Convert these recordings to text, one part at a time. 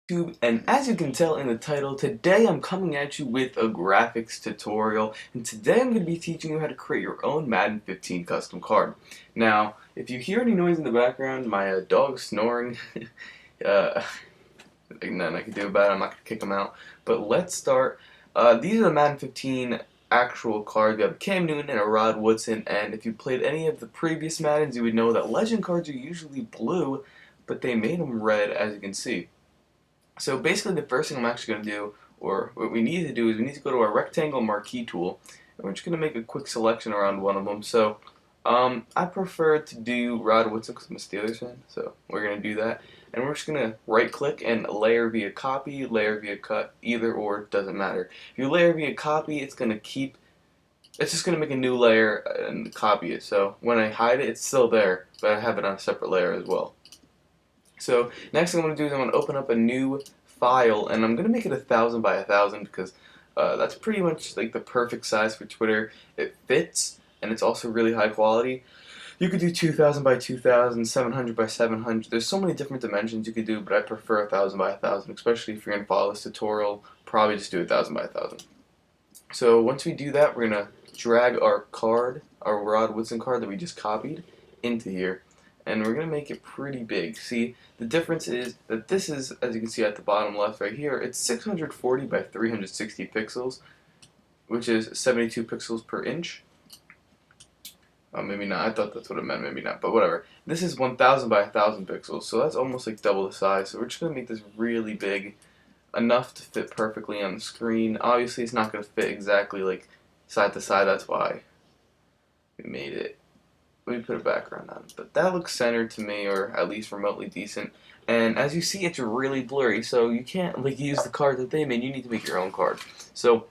YouTube, and as you can tell in the title, today I'm coming at you with a graphics tutorial, and today I'm going to be teaching you how to create your own Madden 15 custom card. Now, if you hear any noise in the background, my dog's snoring, uh, nothing I can do about it, I'm not going to kick him out, but let's start. These are the Madden 15 actual cards. We have a Cam Newton and a Rod Woodson, and if you played any of the previous Maddens, you would know that Legend cards are usually blue, but they made them red, as you can see. So basically the first thing I'm actually going to do, or what we need to do, is we need to go to our rectangle marquee tool, and we're just going to make a quick selection around one of them. So I prefer to do Rod Woodson because I'm a Steelers fan, so we're going to do that. And we're just going to right click and layer via copy, layer via cut, either or, doesn't matter. If you layer via copy, it's just going to make a new layer and copy it. So when I hide it, it's still there, but I have it on a separate layer as well. So next thing I'm going to do is I'm going to open up a new file, and I'm going to make it 1000 by 1000 because that's pretty much like the perfect size for Twitter. It fits, and it's also really high quality. You could do 2000 by 2000, 700 by 700. There's so many different dimensions you could do, but I prefer 1000 by 1000, especially if you're going to follow this tutorial. Probably just do 1000 by 1000. So once we do that, we're going to drag our card, our Rod Woodson card that we just copied, into here. And we're going to make it pretty big. See, the difference is that this is, as you can see at the bottom left right here, it's 640 by 360 pixels, which is 72 pixels per inch. Oh, maybe not. I thought that's what it meant. Maybe not. But whatever. This is 1000 by 1000 pixels, so that's almost like double the size. So we're just going to make this really big, enough to fit perfectly on the screen. Obviously, it's not going to fit exactly like side to side. That's why we made it. Let me put a background on it, but that looks centered to me, or at least remotely decent. And as you see, it's really blurry, so you can't like use the card that they made. You need to make your own card. So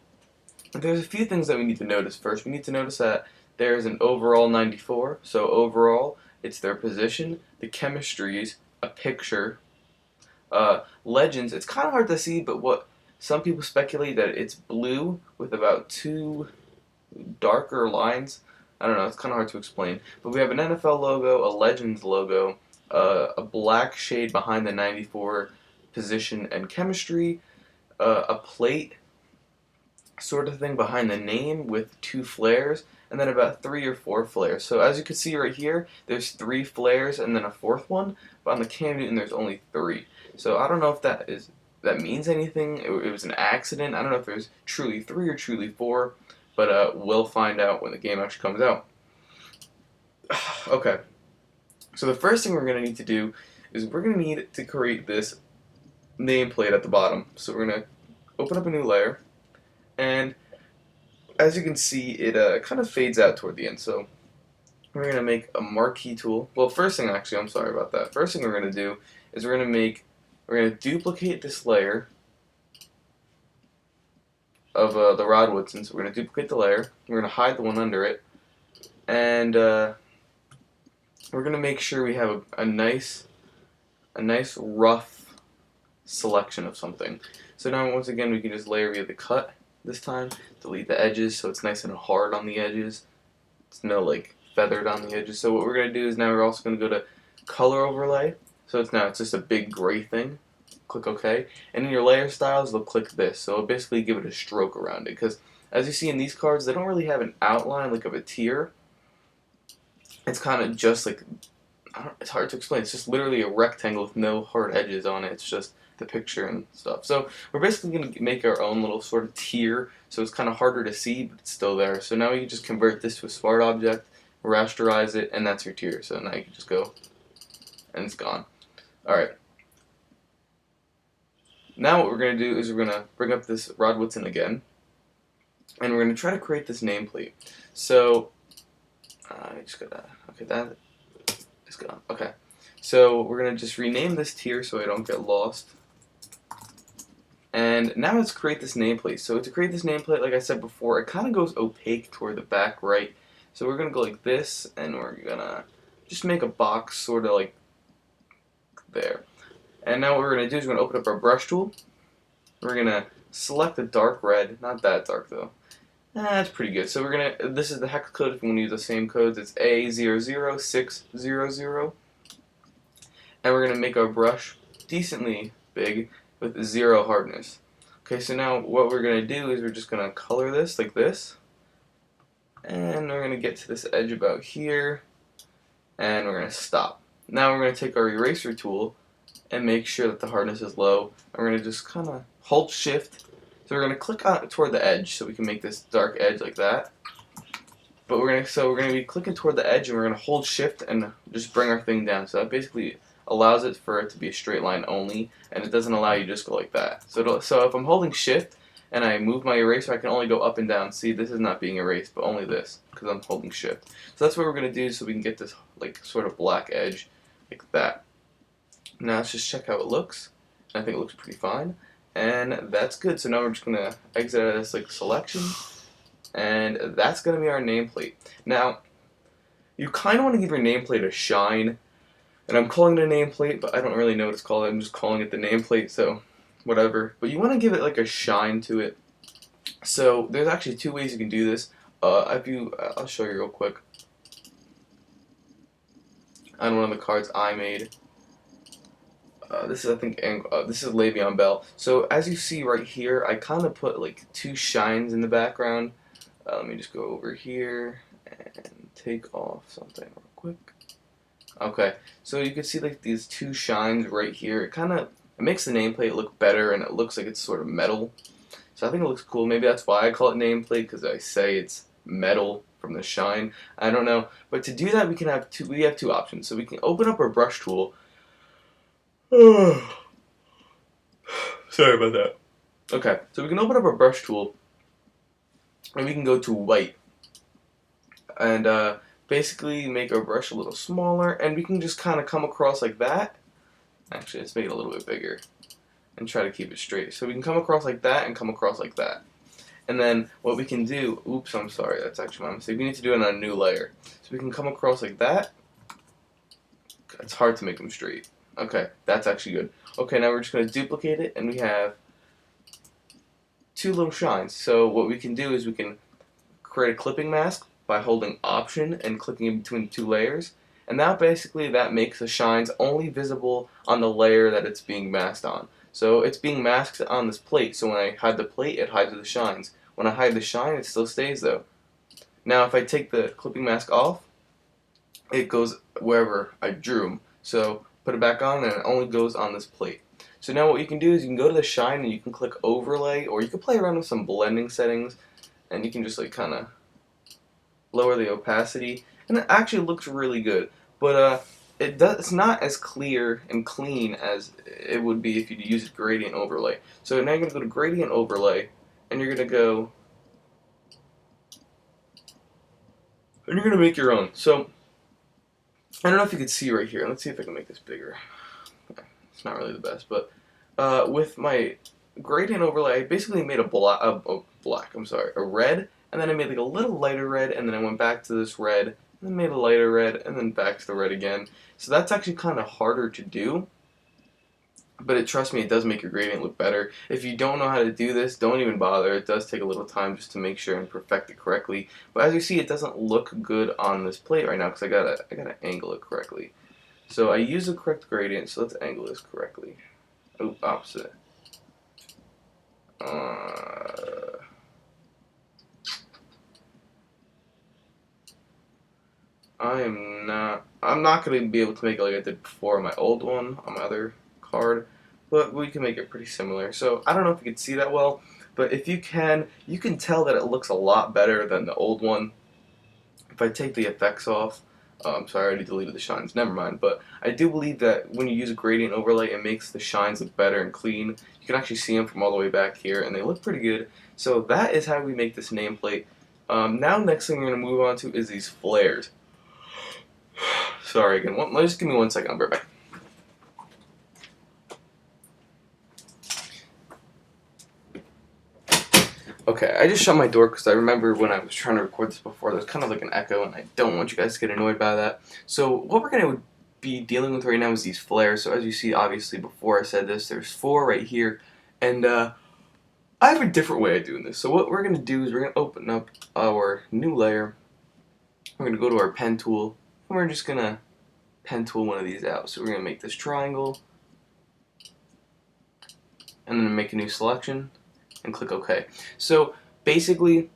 there's a few things that we need to notice. First, we need to notice that there's an overall 94. So overall, it's their position, the chemistries, a picture, legends. It's kind of hard to see, but what some people speculate that it's blue with about 2 darker lines. I don't know, it's kind of hard to explain. But we have an NFL logo, a Legends logo, a black shade behind the 94 position and chemistry, a plate sort of thing behind the name with 2 flares, and then about 3 or 4 flares. So as you can see right here, there's 3 flares and then a 4th one, but on the Cam Newton there's only 3. So I don't know if that means anything. It was an accident. I don't know if there's truly 3 or truly 4. But we'll find out when the game actually comes out. Okay, so the first thing we're going to need to do is we're going to need to create this nameplate at the bottom. So we're going to open up a new layer, and as you can see, it kind of fades out toward the end. So we're going to make a marquee tool. Well, first thing, actually, I'm sorry about that. First thing we're going to do is we're going to duplicate this layer of the Rod Woodson. So we're going to duplicate the layer. We're going to hide the one under it, and we're going to make sure we have a nice rough selection of something. So now once again we can just layer via the cut this time, delete the edges so it's nice and hard on the edges. It's no like feathered on the edges. So what we're going to do is now we're also going to go to color overlay. So it's just a big gray thing. Click OK, and in your layer styles they'll click this, so it'll basically give it a stroke around it, because as you see in these cards they don't really have an outline like of a tier. It's kind of just like, it's hard to explain, it's just literally a rectangle with no hard edges on it. It's just the picture and stuff. So we're basically going to make our own little sort of tier, so it's kind of harder to see but it's still there. So now we can just convert this to a smart object, rasterize it, and that's your tier. So now you can just go and it's gone. Alright, now what we're going to do is we're going to bring up this Rod Woodson again, and we're going to try to create this nameplate. So, I just got that. Okay, that is gone. Okay, so we're going to just rename this tier so I don't get lost. And now let's create this nameplate. So to create this nameplate, like I said before, it kind of goes opaque toward the back right. So we're going to go like this, and we're going to just make a box sort of like there. And now what we're going to do is we're going to open up our brush tool. We're going to select a dark red, not that dark though. That's pretty good. So this is the hex code if you want to use the same codes. It's A00600. And we're going to make our brush decently big, with 0 hardness. Okay, so now what we're going to do is we're just going to color this like this, and we're going to get to this edge about here, and we're going to stop. Now we're going to take our eraser tool and make sure that the hardness is low, and we're going to just kind of hold shift. So we're going to click on toward the edge so we can make this dark edge like that. But we're going to be clicking toward the edge, and we're going to hold shift and just bring our thing down. So that basically allows it for it to be a straight line only, and it doesn't allow you to just go like that. So if I'm holding shift and I move my eraser, I can only go up and down. See, this is not being erased, but only this, because I'm holding shift. So that's what we're going to do so we can get this like sort of black edge like that. Now let's just check how it looks. I think it looks pretty fine, and that's good. So now we're just going to exit out of this like selection, and that's going to be our nameplate. Now, you kind of want to give your nameplate a shine. And I'm calling it a nameplate, but I don't really know what it's called. I'm just calling it the nameplate, so whatever. But you want to give it like a shine to it. So there's actually 2 ways you can do this. I'll show you real quick. On one of the cards I made. This is, I think, this is Le'Veon Bell. So as you see right here, I kind of put like 2 shines in the background. Let me just go over here and take off something real quick. Okay, so you can see like these 2 shines right here. It makes the nameplate look better, and it looks like it's sort of metal. So I think it looks cool. Maybe that's why I call it nameplate, because I say it's metal from the shine. I don't know. But to do that, we have 2 options. So we can open up our brush tool. Sorry about that. Okay, so we can open up our brush tool, and we can go to white. And basically make our brush a little smaller, and we can just kind of come across like that. Actually, let's make it a little bit bigger and try to keep it straight. So we can come across like that and come across like that. And then what we can do, oops, I'm sorry, that's actually my mistake. We need to do it on a new layer. So we can come across like that. It's hard to make them straight. Okay, that's actually good. Okay, now we're just going to duplicate it, and we have 2 little shines. So what we can do is we can create a clipping mask by holding Option and clicking in between 2 layers, and now basically that makes the shines only visible on the layer that it's being masked on. So it's being masked on this plate, so when I hide the plate, it hides the shines. When I hide the shine, it still stays though. Now if I take the clipping mask off, it goes wherever I drew them. So put it back on, and it only goes on this plate. So now what you can do is you can go to the shine, and you can click Overlay, or you can play around with some blending settings, and you can just like kind of lower the opacity, and it actually looks really good. But it's not as clear and clean as it would be if you use a gradient overlay. So now you're going to go to gradient overlay, and you're going to go, and you're going to make your own. So I don't know if you can see right here. Let's see if I can make this bigger. Okay, it's not really the best, but with my gradient overlay, I basically made a red, and then I made like a little lighter red, and then I went back to this red, and then made a lighter red, and then back to the red again. So that's actually kind of harder to do, but trust me, it does make your gradient look better. If you don't know how to do this, don't even bother. It does take a little time just to make sure and perfect it correctly. But as you see, it doesn't look good on this plate right now because I gotta angle it correctly. So I use the correct gradient, so let's angle this correctly. Oh, opposite. I'm not going to be able to make it like I did before on my old one, on my other card, but we can make it pretty similar. So I don't know if you can see that well, but if you can tell that it looks a lot better than the old one. If I take the effects off, I'm sorry, I already deleted the shines, never mind, but I do believe that when you use a gradient overlay, it makes the shines look better and clean. You can actually see them from all the way back here, and they look pretty good. So that is how we make this nameplate. Now next thing we're going to move on to is these flares. Sorry again, just give me 1 second, I'll be right back. Okay, I just shut my door because I remember when I was trying to record this before, there was kind of like an echo, and I don't want you guys to get annoyed by that. So what we're going to be dealing with right now is these flares. So as you see, obviously, before I said this, there's 4 right here, and I have a different way of doing this. So what we're going to do is we're going to open up our new layer. We're going to go to our pen tool, and we're just going to pen tool one of these out. So we're going to make this triangle. and then make a new selection and click OK. So basically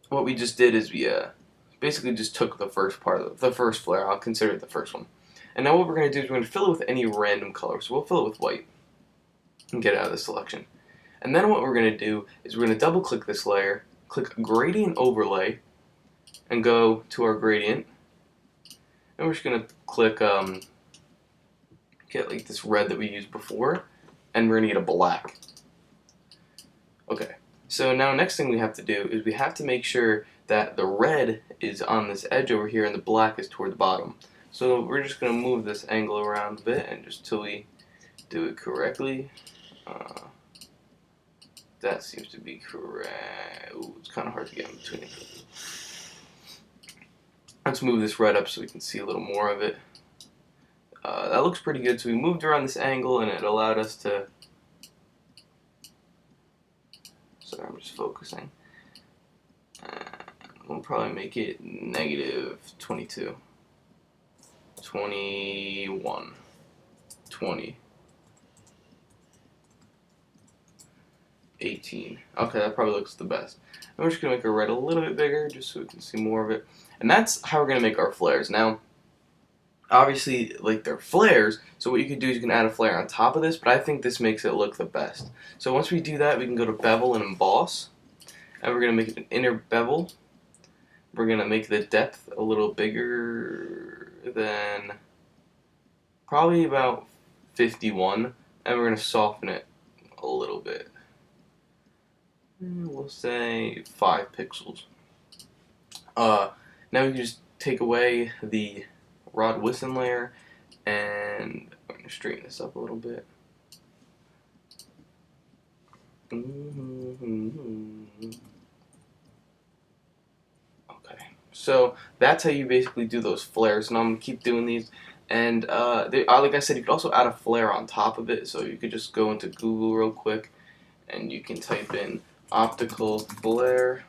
what we just did is we basically just took the first part of the first flare. I'll consider it the first one. And now what we're going to do is we're going to fill it with any random color. So we'll fill it with white and get it out of the selection. And then what we're going to do is we're going to double click this layer, click Gradient Overlay, and go to our gradient. And we're just going to click, get like this red that we used before, and we're going to get a black. Okay, so now next thing we have to do is we have to make sure that the red is on this edge over here and the black is toward the bottom. So we're just going to move this angle around a bit and just till we do it correctly. That seems to be correct. Ooh, it's kind of hard to get in between. Let's move this red up so we can see a little more of it. That looks pretty good. So we moved around this angle and it allowed us to... Sorry, I'm just focusing. We'll probably make it negative 22. 21. 20. 18. Okay, that probably looks the best. And we're just going to make our red a little bit bigger just so we can see more of it. And that's how we're going to make our flares. Now, obviously, like they're flares, so what you can do is you can add a flare on top of this, but I think this makes it look the best. So once we do that, we can go to Bevel and Emboss, and we're going to make it an inner bevel. We're going to make the depth a little bigger than probably about 51, and we're going to soften it a little bit. We'll say 5 pixels. Now we can just take away the Rod Wilson layer, and I'm going to straighten this up a little bit. Okay, so that's how you basically do those flares. And I'm going to keep doing these. And like I said, you could also add a flare on top of it. So you could just go into Google real quick, and you can type in Optical Flare.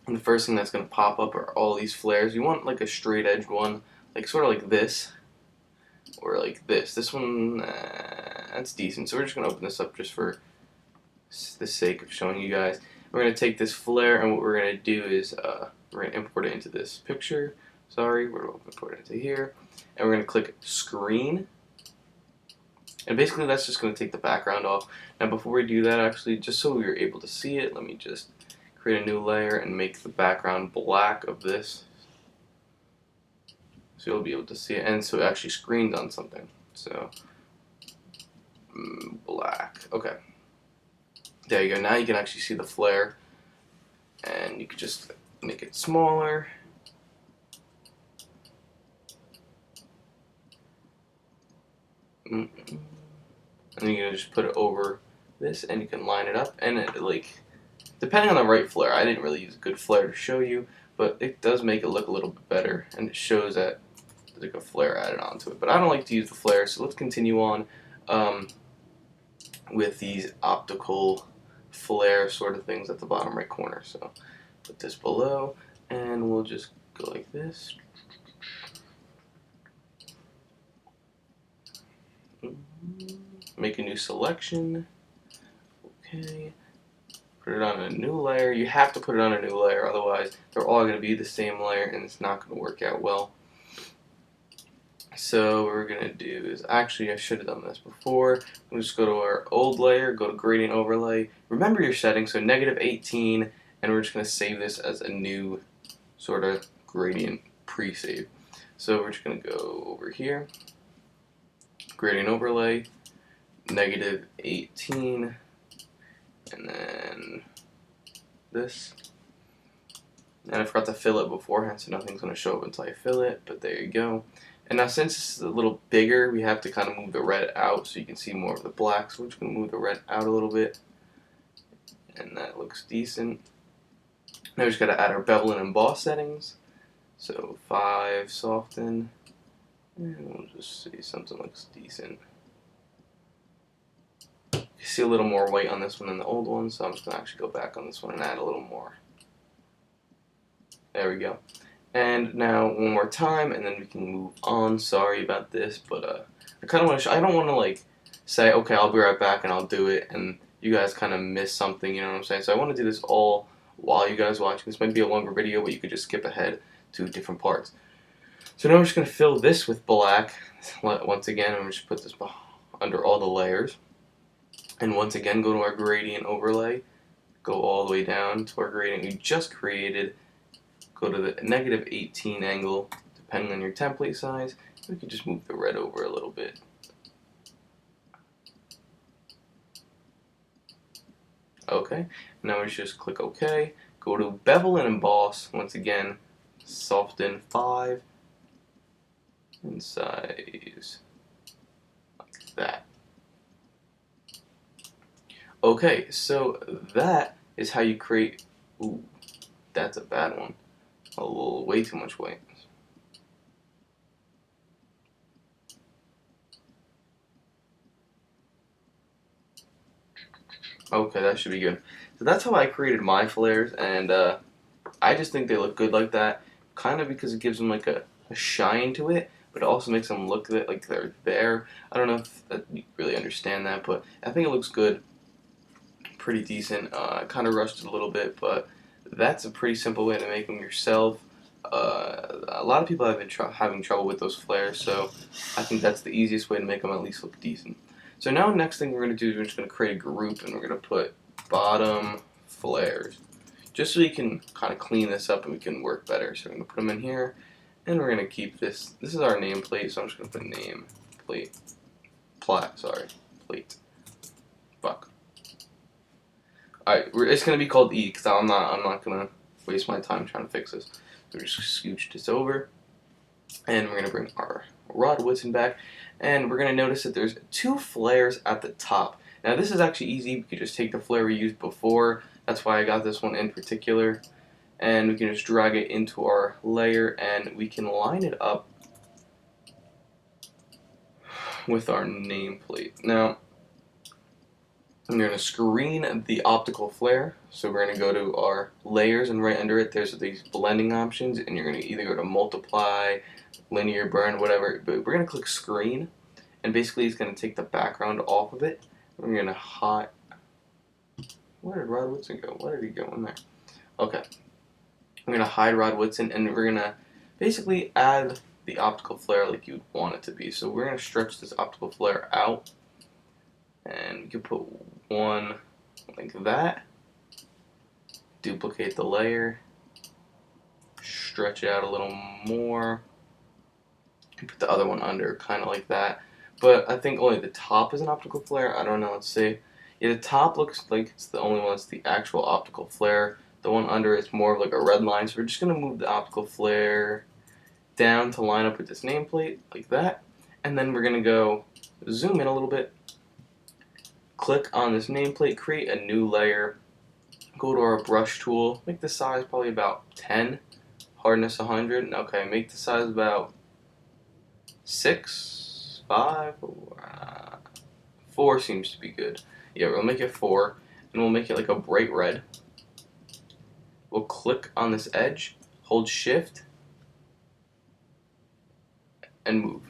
And the first thing that's going to pop up are all these flares. You want like a straight edge one, like sort of like this, or like this. This one, that's decent. So we're just going to open this up just for the sake of showing you guys. We're going to take this flare, and what we're going to do is we're going to import it into this picture. Sorry, we're going to import it into here. And we're going to click Screen. And basically that's just going to take the background off. Now before we do that, actually, just so we are able to see it, let me just create a new layer and make the background black of this. So you'll be able to see it. And so it actually screened on something. So, black. Okay. There you go. Now you can actually see the flare. And you can just make it smaller. And then you're gonna just put it over this, and you can line it up. And it, like, depending on the right flare, I didn't really use a good flare to show you, but it does make it look a little bit better, and it shows that there's like a flare added onto it. But I don't like to use the flare, so let's continue on with these optical flare sort of things at the bottom right corner. So put this below, and we'll just go like this. Make a new selection. Okay. Put it on a new layer. You have to put it on a new layer, otherwise they're all going to be the same layer and it's not going to work out well. So what we're going to do is, actually I should have done this before. We'll just go to our old layer, go to Gradient Overlay. Remember your settings, so -18, and we're just going to save this as a new sort of gradient pre-save. So we're just going to go over here, Gradient Overlay, -18, and then this. And I forgot to fill it beforehand, so nothing's going to show up until I fill it, but there you go. And now since it's a little bigger, we have to kind of move the red out so you can see more of the black. So we're just going to move the red out a little bit. And that looks decent. Now we just got to add our bevel and emboss settings. So 5, soften. And we'll just see something looks decent. You see a little more white on this one than the old one, so I'm just going to actually go back on this one and add a little more. There we go. And now one more time, and then we can move on. Sorry about this, but I kind of want to. I don't want to like say, okay, I'll be right back and I'll do it, and you guys kind of miss something. You know what I'm saying? So I want to do this all while you guys watching. This might be a longer video, but you could just skip ahead to different parts. So now we're just gonna fill this with black. Once again, I'm just put this under all the layers, and once again go to our gradient overlay. Go all the way down to our gradient we just created. Go to the -18 angle, depending on your template size. We can just move the red over a little bit. Okay, now we just click OK. Go to Bevel and Emboss. Once again, soften 5 in size like that. Okay, so that is how you create. Ooh, that's a bad one. A little, way too much white. Okay, that should be good. So that's how I created my flares, and I just think they look good like that. Kind of because it gives them like a shine to it, but it also makes them look like they're there. I don't know if you really understand that, but I think it looks good. Pretty decent. I kind of rushed it a little bit, but that's a pretty simple way to make them yourself. A lot of people have been having trouble with those flares, so I think that's the easiest way to make them at least look decent. So now next thing we're going to do is we're just going to create a group, and we're going to put bottom flares, just so we can kind of clean this up and we can work better. So we're going to put them in here, and we're going to keep this. This is our nameplate, so I'm just going to put nameplate. Plate. Fuck. Alright, it's going to be called E, because I'm not going to waste my time trying to fix this. So we just scooch this over, and we're going to bring our Rod Woodson back, and we're going to notice that there's 2 flares at the top. Now this is actually easy. We could just take the flare we used before. That's why I got this one in particular, and we can just drag it into our layer, and we can line it up with our nameplate. Now I'm going to screen the optical flare, so we're going to go to our layers, and right under it there's these blending options, and you're going to either go to multiply, linear burn, whatever, but we're going to click screen, and basically it's going to take the background off of it. We're going to hide. Where did Rod Woodson go? Where did he go in there? Okay. We're going to hide Rod Woodson, and we're going to basically add the optical flare like you'd want it to be. So we're going to stretch this optical flare out, and we can put one like that, duplicate the layer, stretch it out a little more, and put the other one under, kind of like that. But I think only the top is an optical flare. I don't know, let's see. Yeah, the top looks like it's the only one that's the actual optical flare. The one under it's more of like a red line, so we're just going to move the optical flare down to line up with this nameplate, like that. And then we're going to go zoom in a little bit, click on this nameplate, create a new layer, go to our brush tool, make the size probably about 10, hardness 100, okay, make the size about 6, 5, 4 seems to be good. Yeah, we'll make it 4, and we'll make it like a bright red. We'll click on this edge, hold shift, and move.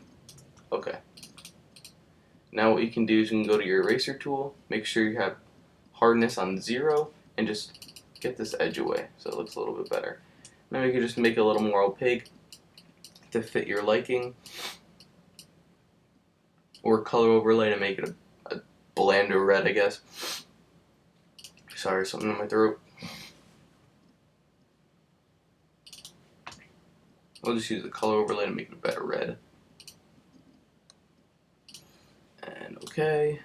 Okay. Now what you can do is you can go to your eraser tool, make sure you have hardness on 0, and just get this edge away so it looks a little bit better. Now you can just make it a little more opaque to fit your liking, or color overlay to make it a blander red, I guess. Sorry, something in my throat. I'll just use the color overlay to make it a better red. And okay.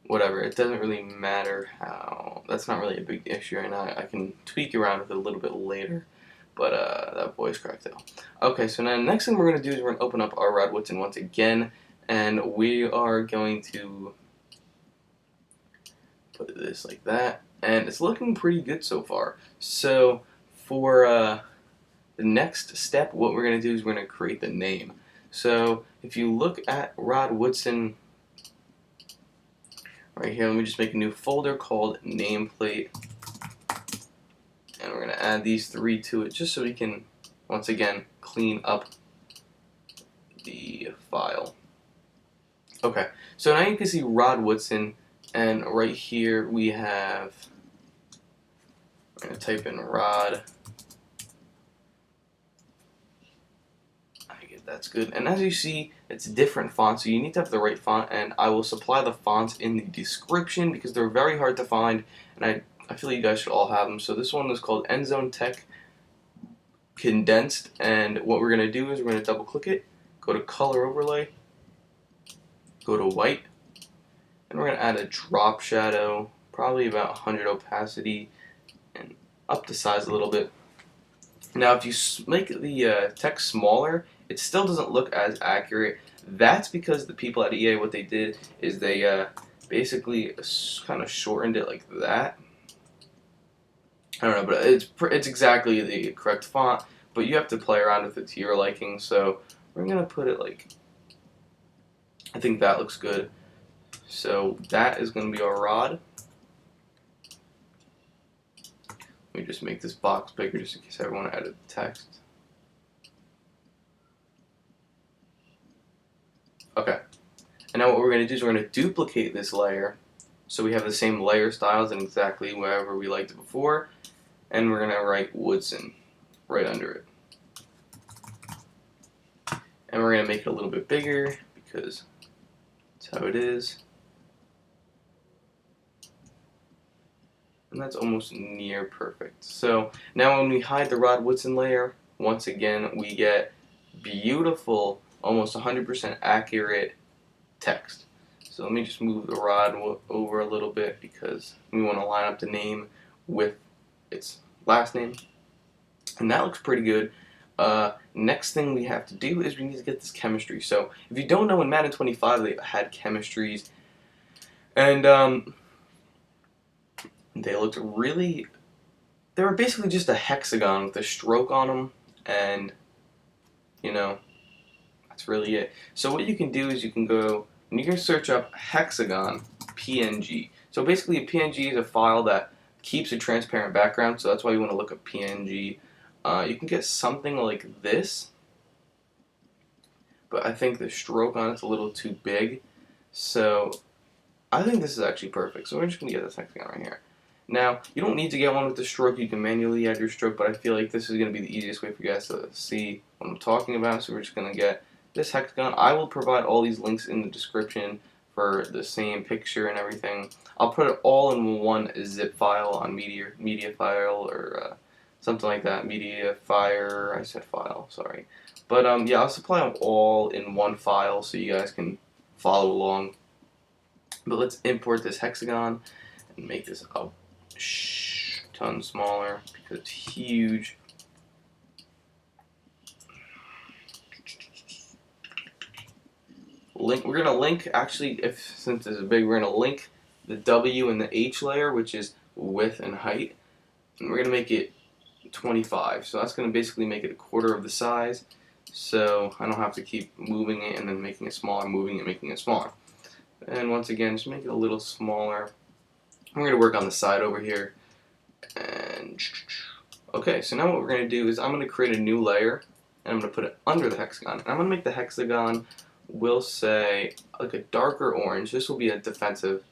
Whatever, it doesn't really matter how. That's not really a big issue right now. I can tweak around with it a little bit later. But that voice cracked out. Okay, so now the next thing we're going to do is we're going to open up our Rod Woodson once again. And we are going to put this like that. And it's looking pretty good so far. So for the next step, what we're going to do is we're going to create the name. So if you look at Rod Woodson right here, let me just make a new folder called Nameplate. And we're going to add these 3 to it just so we can, once again, clean up the file. Okay, so now you can see Rod Woodson, and right here we have, I'm going to type in Rod. That's good. And as you see, it's different fonts, so you need to have the right font, and I will supply the fonts in the description because they're very hard to find, and I feel you guys should all have them. So this one is called Endzone Tech Condensed, and what we're going to do is we're going to double click it, go to Color Overlay, go to White, and we're going to add a drop shadow, probably about 100 opacity, and up the size a little bit. Now if you make the text smaller, it still doesn't look as accurate. That's because the people at EA, what they did is they basically kind of shortened it like that. I don't know, but it's exactly the correct font, but you have to play around with it to your liking. So we're going to put it like, I think that looks good. So that is going to be our rod. Let me just make this box bigger just in case I want to edit the text. Okay, and now what we're going to do is we're going to duplicate this layer so we have the same layer styles and exactly wherever we liked it before, and we're going to write Woodson right under it. And we're going to make it a little bit bigger because that's how it is. And that's almost near perfect. So now when we hide the Rod Woodson layer, once again we get beautiful, almost 100% accurate text. So let me just move the rod over a little bit because we want to line up the name with its last name. And that looks pretty good. Next thing we have to do is we need to get this chemistry. So if you don't know, in Madden 25 they had chemistries, and they looked really, they were basically just a hexagon with a stroke on them, and you know, that's really it. So what you can do is you can go and you can search up HEXAGON PNG. So basically a PNG is a file that keeps a transparent background, so that's why you want to look up PNG. You can get something like this, but I think the stroke on it's a little too big, so I think this is actually perfect. So we're just going to get this hexagon right here. Now, you don't need to get one with the stroke, you can manually add your stroke, but I feel like this is going to be the easiest way for you guys to see what I'm talking about, so we're just going to get this hexagon. I will provide all these links in the description for the same picture and everything. I'll put it all in one zip file on media file or something like that. Media fire, I said file, sorry. But yeah, I'll supply them all in one file so you guys can follow along. But let's import this hexagon and make this a ton smaller because it's huge. We're going to link, actually, since this is big, we're going to link the W and the H layer, which is width and height, and we're going to make it 25. So that's going to basically make it a quarter of the size, so I don't have to keep moving it and then making it smaller, moving it, making it smaller. And once again, just make it a little smaller. We're going to work on the side over here. And okay, so now what we're going to do is I'm going to create a new layer, and I'm going to put it under the hexagon. And I'm going to make the hexagon, we'll say, like a darker orange. This will be a defensive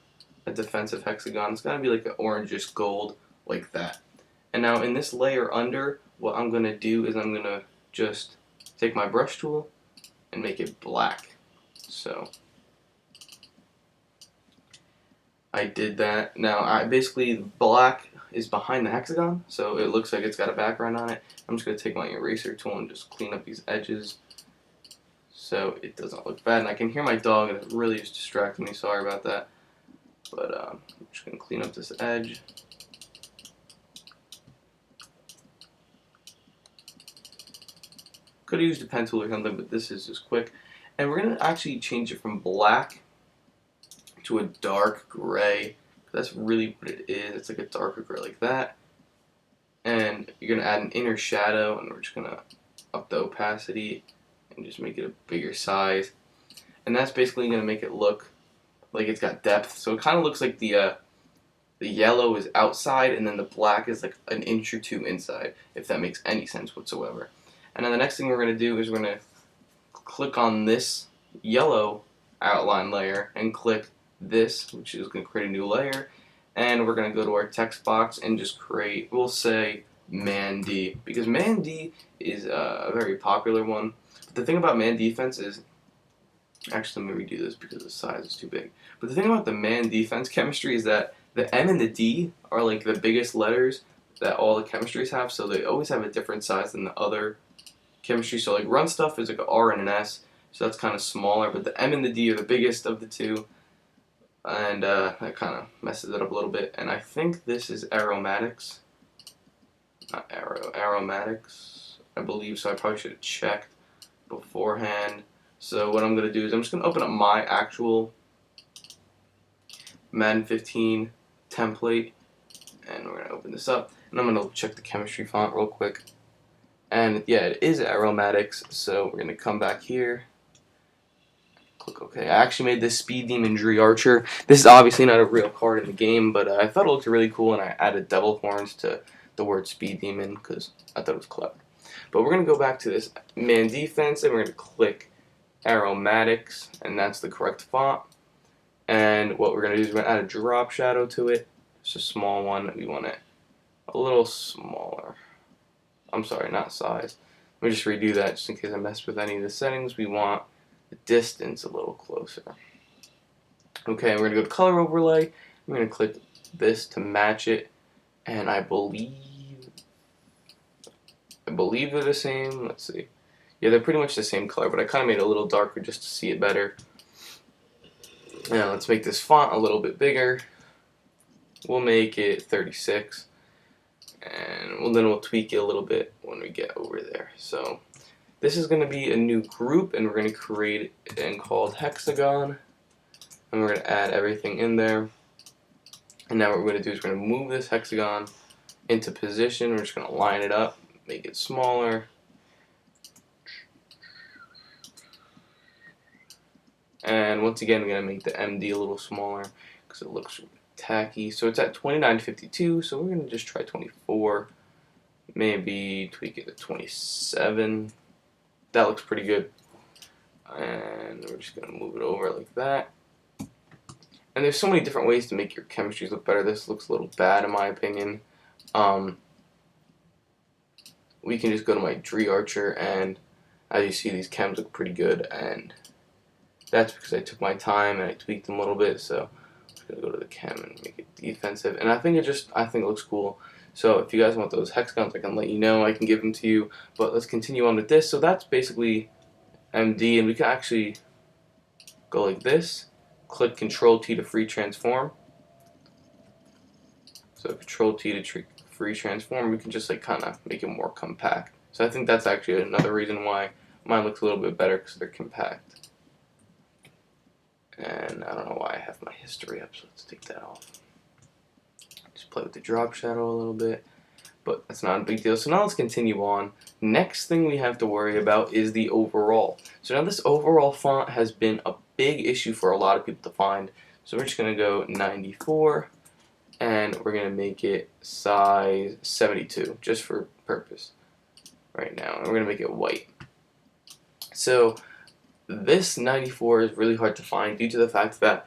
hexagon. It's got to be like an orangish gold, like that. And now in this layer under, what I'm going to do is I'm going to just take my brush tool and make it black. So I did that. Now basically black is behind the hexagon, so it looks like it's got a background on it. I'm just going to take my eraser tool and just clean up these edges so it doesn't look bad. And I can hear my dog and it really is distracting me, sorry about that. But I'm just going to clean up this edge. Could have used a pen tool or something, but this is just quick. And we're going to actually change it from black to a dark gray. That's really what it is. It's like a darker gray like that. And you're going to add an inner shadow, and we're just going to up the opacity and just make it a bigger size. And that's basically going to make it look like it's got depth. So it kind of looks like the the yellow is outside, and then the black is like an inch or two inside, if that makes any sense whatsoever. And then the next thing we're going to do is we're going to click on this yellow outline layer and click this, which is going to create a new layer. And we're going to go to our text box and just create, we'll say Man-D, because Man-D is a very popular one. But the thing about man defense is, actually let me redo this because the size is too big. But the thing about the man defense chemistry is that the M and the D are like the biggest letters that all the chemistries have, so they always have a different size than the other chemistry. So like run stuff is like an R and an S, so that's kind of smaller, but the M and the D are the biggest of the two, and that kind of messes it up a little bit. And I think this is aromatics, not aromatics, I believe, so I probably should have checked beforehand. So what I'm going to do is I'm just going to open up my actual Madden 15 template, and we're going to open this up, and I'm going to check the chemistry font real quick. And yeah, it is aromatics, so we're going to come back here, click OK. I actually made this Speed Demon Dree Archer. This is obviously not a real card in the game, but I thought it looked really cool, and I added devil horns to the word Speed Demon because I thought it was clever. But we're going to go back to this man defense, and we're going to click aromatics, and that's the correct font. And what we're going to do is we're going to add a drop shadow to it. It's a small one. We want it a little smaller. I'm sorry, not size. Let me just redo that just in case I messed with any of the settings. We want the distance a little closer. Okay, we're going to go to color overlay. I'm going to click this to match it, and I believe they're the same. Let's see. Yeah, they're pretty much the same color, but I kind of made it a little darker just to see it better. Now let's make this font a little bit bigger. We'll make it 36, and then we'll tweak it a little bit when we get over there. So this is going to be a new group, and we're going to create it and called HEXAGON, and we're going to add everything in there. And now what we're going to do is we're going to move this hexagon into position. We're just going to line it up, make it smaller. And once again, we're going to make the MD a little smaller because it looks tacky. So it's at 2952, so we're going to just try 24. Maybe tweak it to 27. That looks pretty good. And we're just going to move it over like that. And there's so many different ways to make your chemistries look better. This looks a little bad in my opinion. We can just go to my Dree Archer, and as you see, these chems look pretty good, and that's because I took my time and I tweaked them a little bit. So I'm just gonna go to the chem and make it defensive, and I think it looks cool. So if you guys want those hexagons, I can let you know. I can give them to you. But let's continue on with this. So that's basically MD, and we can actually go like this. Click Control T to free transform. So Control T to free transform. We can just like kind of make it more compact. So I think that's actually another reason why mine looks a little bit better, because they're compact. And I don't know why I have my history up, so let's take that off. Just play with the drop shadow a little bit, but that's not a big deal. So now let's continue on. Next thing we have to worry about is the overall. So now this overall font has been a big issue for a lot of people to find. So we're just going to go 94, and we're going to make it size 72, just for purpose right now. And we're going to make it white. So this 94 is really hard to find due to the fact that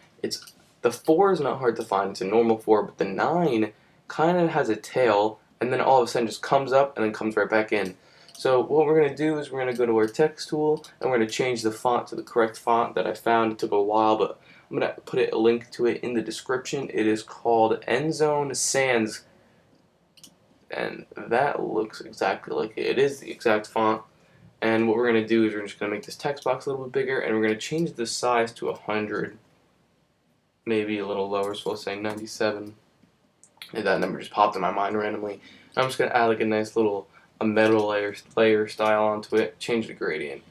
the 4 is not hard to find. It's a normal 4, but the 9 kind of has a tail, and then all of a sudden just comes up and then comes right back in. So what we're going to do is we're going to go to our text tool, and we're going to change the font to the correct font that I found. It took a while, but I'm going to put a link to it in the description. It is called Endzone Sans, and that looks exactly like it. It is the exact font. And what we're going to do is we're just going to make this text box a little bit bigger, and we're going to change the size to 100, maybe a little lower, so let's say 97. And that number just popped in my mind randomly. And I'm just going to add like a nice little metal layer style onto it, change the gradient.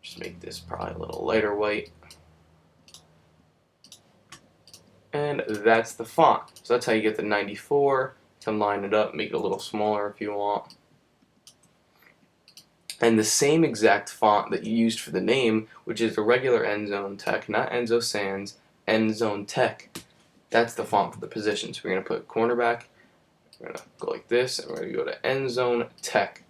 Just make this probably a little lighter white. And that's the font. So that's how you get the 94. You can line it up, make it a little smaller if you want. And the same exact font that you used for the name, which is the regular Endzone Tech, not Enzo Sans, Endzone Tech. That's the font for the position. So we're going to put cornerback, we're going to go like this, and we're going to go to end zone tech.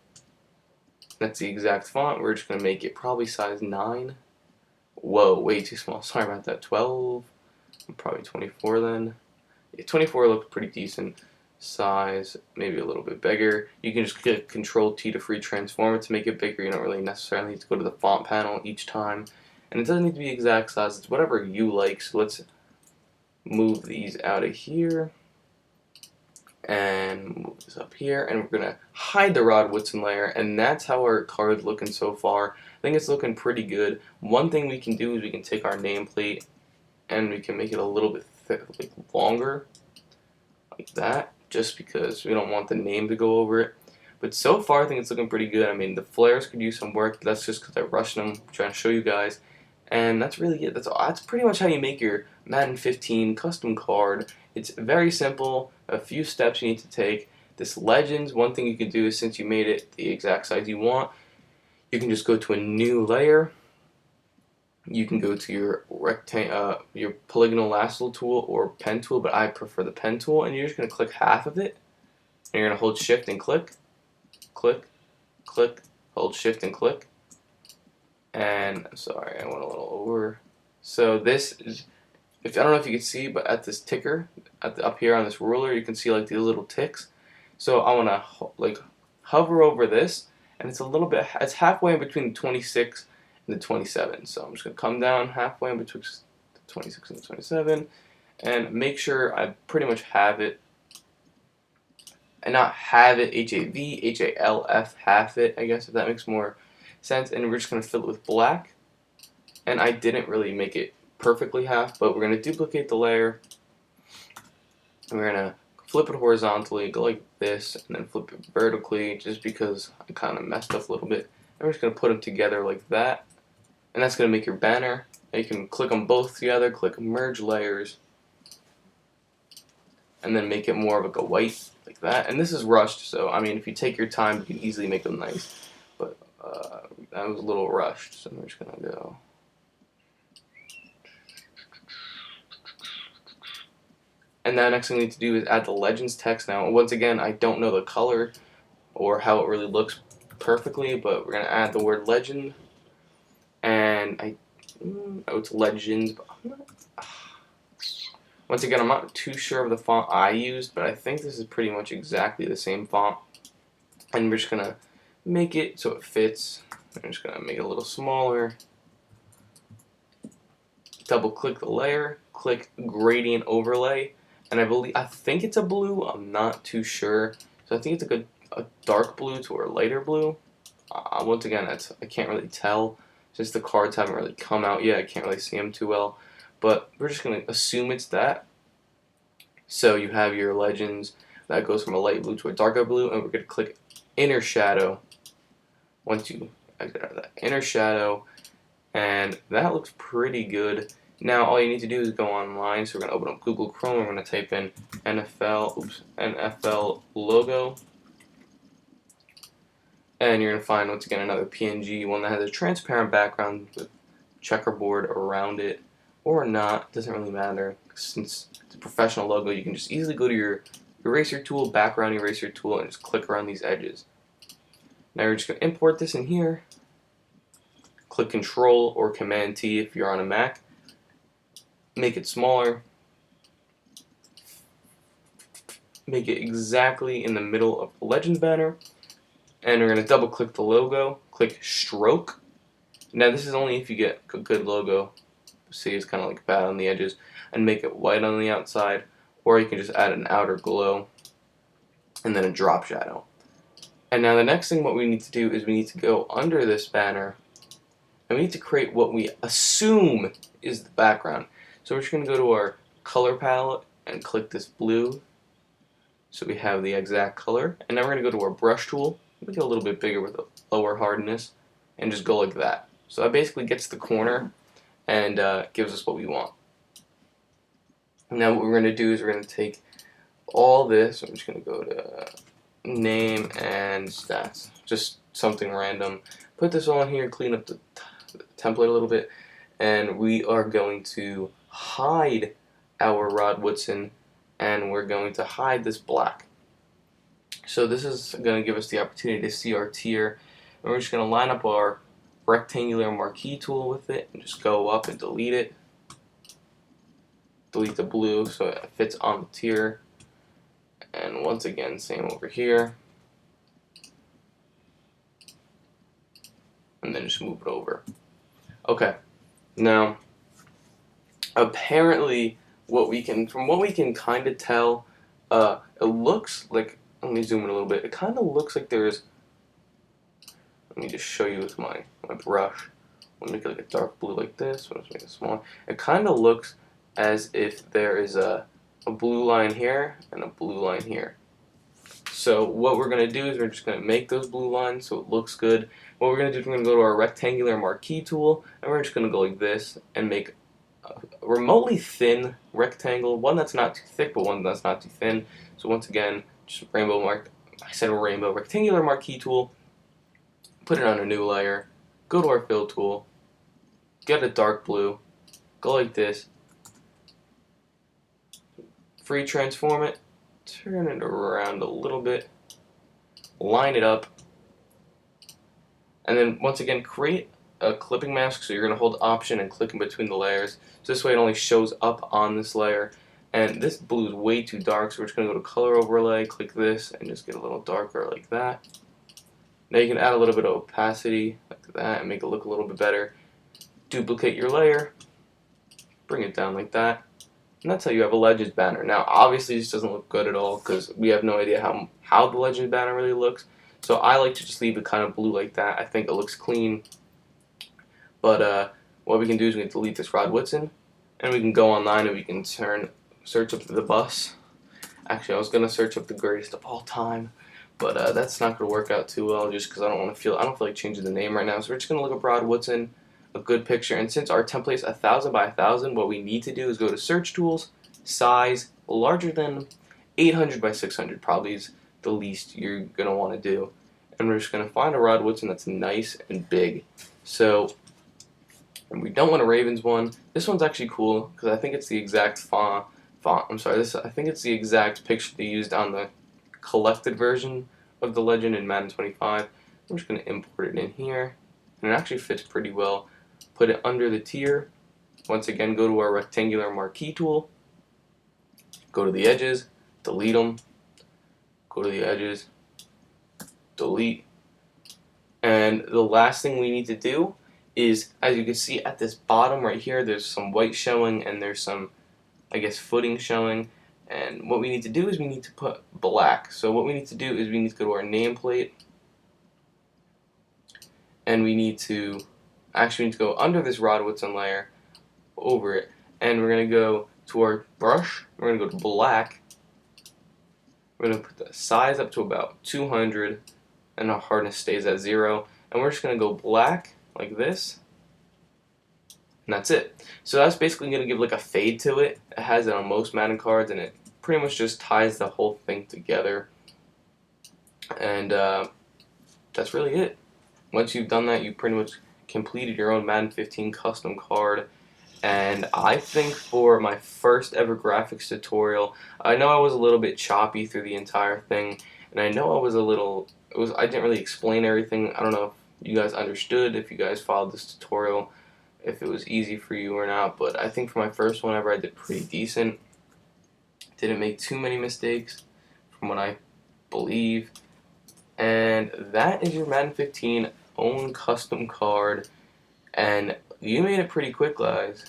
That's the exact font. We're just going to make it probably size 9. Whoa, way too small. Sorry about that. 12, probably 24 then. Yeah, 24 looks pretty decent. Size, maybe a little bit bigger. You can just click Control T to free transform it to make it bigger. You don't really necessarily need to go to the font panel each time. And it doesn't need to be exact size. It's whatever you like. So let's move these out of here and move this up here, and we're gonna hide the Rod Woodson layer, and that's how our card's looking so far. I think it's looking pretty good. One thing we can do is we can take our nameplate and we can make it a little bit like longer, like that, just because we don't want the name to go over it. But so far I think it's looking pretty good. I mean, the flares could use some work, but that's just because I rushed them, trying to show you guys. And that's really it. That's all. That's pretty much how you make your Madden 15 custom card. It's very simple. A few steps you need to take. This Legends, one thing you can do is, since you made it the exact size you want, you can just go to a new layer. You can go to your your polygonal lasso tool or pen tool, but I prefer the pen tool. And you're just going to click half of it. And you're going to hold Shift and click, click, click, hold Shift and click. And I'm sorry, I went a little over. So this is, I don't know if you can see, but at this ticker, up here on this ruler, you can see like these little ticks. So I want to like hover over this, and it's a little bit, it's halfway in between the 26 and the 27. So I'm just going to come down halfway in between the 26 and the 27, and make sure I pretty much have it, and not have it, H-A-V, H-A-L-F, half it, I guess, if that makes more sense. And we're just going to fill it with black, and I didn't really make it perfectly half, but we're going to duplicate the layer, and we're going to flip it horizontally, go like this, and then flip it vertically, just because I kind of messed up a little bit. And we're just going to put them together like that, and that's going to make your banner. And you can click them both together, click merge layers, and then make it more of like a white, like that. And this is rushed, so I mean, if you take your time, you can easily make them nice. But that was a little rushed, so I'm just going to go. And now next thing we need to do is add the Legends text. Now, once again, I don't know the color or how it really looks perfectly, but we're going to add the word legend. And oh, it's Legends. But once again, I'm not too sure of the font I used, but I think this is pretty much exactly the same font. And we're just going to make it so it fits. I'm just going to make it a little smaller. Double click the layer, click Gradient Overlay. And I think it's a blue. I'm not too sure. So I think it's a dark blue to a lighter blue. Once again, I can't really tell since the cards haven't really come out yet. I can't really see them too well. But we're just going to assume it's that. So you have your Legends. That goes from a light blue to a darker blue. And we're going to click Inner Shadow. Once you exit out of that Inner Shadow. And that looks pretty good. Now all you need to do is go online. So we're going to open up Google Chrome. We're going to type in NFL logo. And you're going to find, once again, another PNG, one that has a transparent background with checkerboard around it, or not. Doesn't really matter. Since it's a professional logo, you can just easily go to your eraser tool, background eraser tool, and just click around these edges. Now you're just going to import this in here. Click Control or Command T if you're on a Mac. Make it smaller. Make it exactly in the middle of the Legends banner. And we're going to double click the logo. Click Stroke. Now this is only if you get a good logo. See, it's kind of like bad on the edges. And make it white on the outside. Or you can just add an outer glow. And then a drop shadow. And now the next thing what we need to do is we need to go under this banner. And we need to create what we assume is the background. So we're just going to go to our color palette and click this blue. So we have the exact color. And now we're going to go to our brush tool. Make it a little bit bigger with a lower hardness. And just go like that. So that basically gets the corner and gives us what we want. Now what we're going to do is we're going to take all this. I'm just going to go to name and stats. Just something random. Put this on here, clean up the template a little bit, and we are going to hide our Rod Woodson, and we're going to hide this black. So this is going to give us the opportunity to see our tier, and we're just going to line up our rectangular marquee tool with it and just go up and delete it. Delete the blue so it fits on the tier, and once again same over here, and then just move it over. Okay, now apparently from what we can kind of tell, it looks like, let me zoom in a little bit, it kind of looks like there's, let me just show you with my brush. Let me make it like a dark blue like this. Let's make it smaller. It kind of looks as if there is a blue line here and a blue line here. So what we're going to do is we're just going to make those blue lines so it looks good. What we're going to do is we're going to go to our rectangular marquee tool, and we're just going to go like this and make a remotely thin rectangle, one that's not too thick but one that's not too thin. So once again, just rectangular marquee tool, put it on a new layer, go to our fill tool, get a dark blue, go like this, free transform it, turn it around a little bit, line it up, and then once again create a clipping mask. So you're going to hold Option and click in between the layers, so this way it only shows up on this layer. And this blue is way too dark, so we're just going to go to color overlay, click this, and just get a little darker like that. Now you can add a little bit of opacity like that and make it look a little bit better. Duplicate your layer, bring it down like that, and that's how you have a Legends banner. Now obviously this doesn't look good at all because we have no idea how the Legends banner really looks, so I like to just leave it kind of blue like that. I think it looks clean. But what we can do is we can delete this Rod Woodson, and we can go online and we can search up the bus. Actually, I was gonna search up the greatest of all time, but that's not gonna work out too well just because I don't feel like changing the name right now. So we're just gonna look up Rod Woodson, a good picture, and since our template is 1000 by 1000, what we need to do is go to Search Tools, Size, larger than 800 by 600 probably is the least you're gonna want to do, and we're just gonna find a Rod Woodson that's nice and big. So, and we don't want a Ravens one. This one's actually cool because I think it's the exact font. I think it's the exact picture they used on the collected version of the Legend in Madden 25. I'm just going to import it in here, and it actually fits pretty well. Put it under the tier. Once again, go to our rectangular marquee tool, go to the edges, delete them, go to the edges, delete, and the last thing we need to do is, as you can see at this bottom right here, there's some white showing and there's some, I guess, footing showing, and what we need to do is we need to put black. So what we need to do is we need to go to our nameplate, and we need to go under this Rod Woodson layer, over it, and we're going to go to our brush, we're going to go to black, we're going to put the size up to about 200, and our hardness stays at 0, and we're just going to go black like this, and that's it. So that's basically going to give like a fade to it. It has it on most Madden cards, and it pretty much just ties the whole thing together. And that's really it. Once you've done that, you pretty much completed your own Madden 15 custom card. And I think for my first ever graphics tutorial, I know I was a little bit choppy through the entire thing, and I know I didn't really explain everything. I don't know if you guys understood, if you guys followed this tutorial, if it was easy for you or not, but I think for my first one ever I did pretty decent. Didn't make too many mistakes from what I believe. And that is your Madden 15 own custom card, and you made it pretty quick, guys.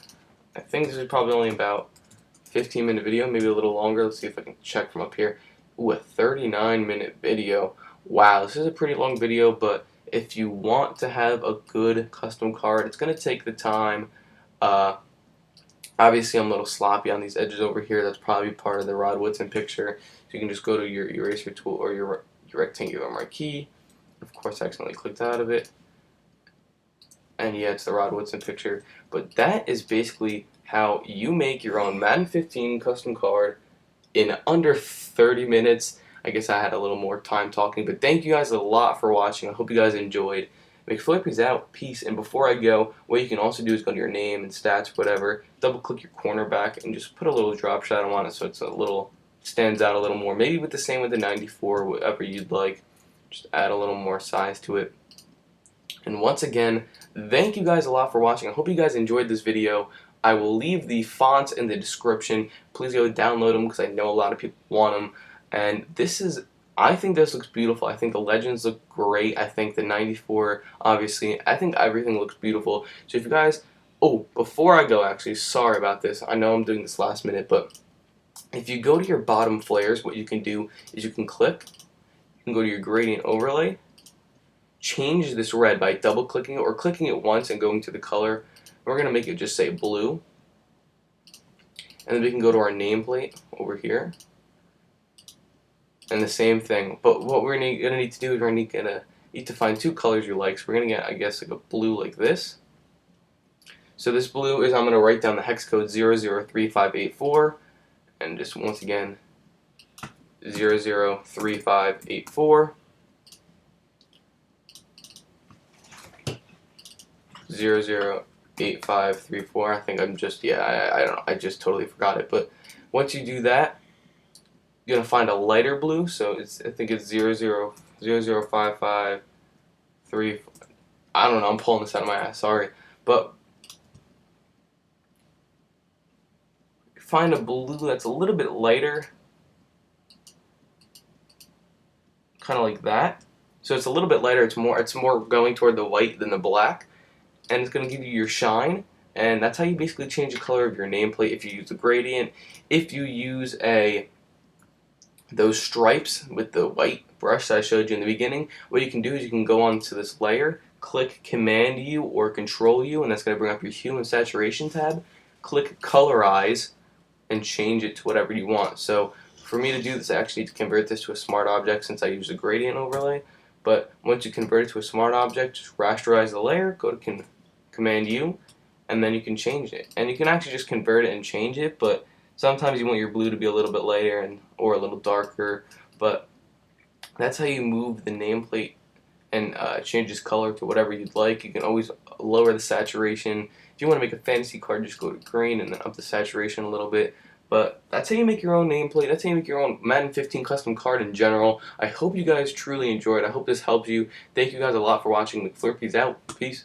I think this is probably only about 15-minute video, maybe a little longer. Let's see if I can check from up here. Ooh, a 39-minute video. Wow, this is a pretty long video, but if you want to have a good custom card, it's going to take the time. Obviously, I'm a little sloppy on these edges over here. That's probably part of the Rod Woodson picture. So you can just go to your eraser tool or your rectangular marquee. Of course, I accidentally clicked out of it. And yeah, it's the Rod Woodson picture. But that is basically how you make your own Madden 15 custom card in under 30 minutes. I guess I had a little more time talking, but thank you guys a lot for watching. I hope you guys enjoyed, McFlurpies out, peace. And before I go, what you can also do is go to your name and stats, whatever, double click your cornerback and just put a little drop shadow on it so it's a little, stands out a little more. Maybe with the same with the 94, whatever you'd like. Just add a little more size to it. And once again, thank you guys a lot for watching. I hope you guys enjoyed this video. I will leave the fonts in the description. Please go download them because I know a lot of people want them. And this is, I think this looks beautiful. I think the legends look great. I think the 94, obviously, I think everything looks beautiful. So if you guys, oh, before I go, actually, sorry about this. I know I'm doing this last minute, but if you go to your bottom flares, what you can do is you can click, you can go to your gradient overlay, change this red by double clicking it or clicking it once and going to the color. We're going to make it just say blue. And then we can go to our nameplate over here. And the same thing. But what we're going to need to do is we're going to need to find two colors you like. So we're going to get, I guess, like a blue like this. So this blue is, I'm going to write down the hex code 003584. And just once again, 003584. 008534. I think I'm just, yeah, I don't know, I just totally forgot it. But once you do that, you're gonna find a lighter blue. So it's, I think it's 000553. I don't know, I'm pulling this out of my ass, sorry. But find a blue that's a little bit lighter, kind of like that. So it's a little bit lighter. It's more going toward the white than the black. And it's going to give you your shine, and that's how you basically change the color of your nameplate if you use a gradient. If you use those stripes with the white brush that I showed you in the beginning, what you can do is you can go onto this layer, click Command U or Control U, and that's going to bring up your hue and saturation tab. Click Colorize and change it to whatever you want. So for me to do this, I actually need to convert this to a smart object since I use a gradient overlay. But once you convert it to a smart object, just rasterize the layer, go to Command U, and then you can change it. And you can actually just convert it and change it, but sometimes you want your blue to be a little bit lighter or a little darker. But that's how you move the nameplate and change its color to whatever you'd like. You can always lower the saturation. If you want to make a fantasy card, just go to green and then up the saturation a little bit. But that's how you make your own nameplate. That's how you make your own Madden 15 custom card in general. I hope you guys truly enjoyed. I hope this helps you. Thank you guys a lot for watching. McFlurpies out. Peace.